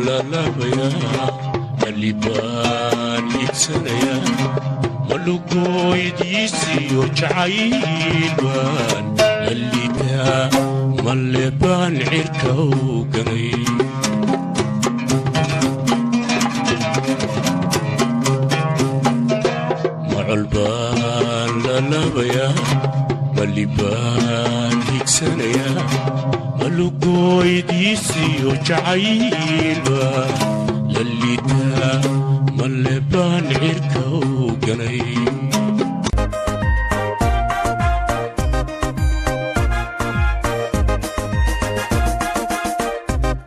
la labaya malibaan igsanaya malugoydiisiyo jacaylbaan lallidaa malebaan cirka u ganay macolbaan la labaya malibaan igsanaya malugoydiisiyo jacaylbaan lallidaa malebaan cirka u ganay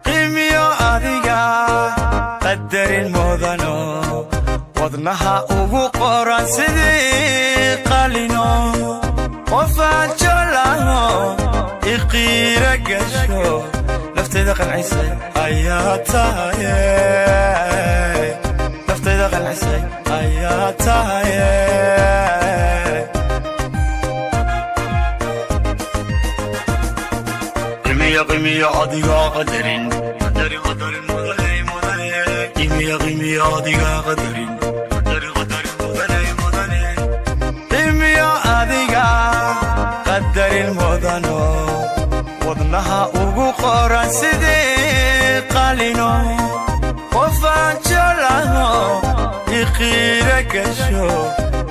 qiimiyo adiga qadarin mudano wadnaha ugu qoran sidii qalino qofaan jolaho iqiira gasho nafteeda qancisay ayaa tahaye nafteeda qancisay ayaa tahaye qiimiyo adiga qadarin mudane qiimiyo adiga qadarin mudane qiimiyo adiga qadarin mudano wadnaha ugu qoran sidii qalino qofaan jolaho iqiira gasho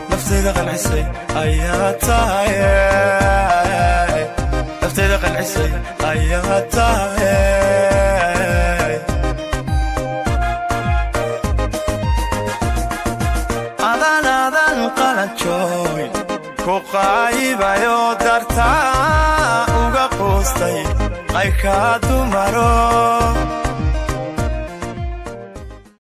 nafteeda qancisay ayaa tahaye nafteeda qancisay ayaa tahaye adan qalanjooy ku qaayibayo dartaa uga quustay qaykaa dumaro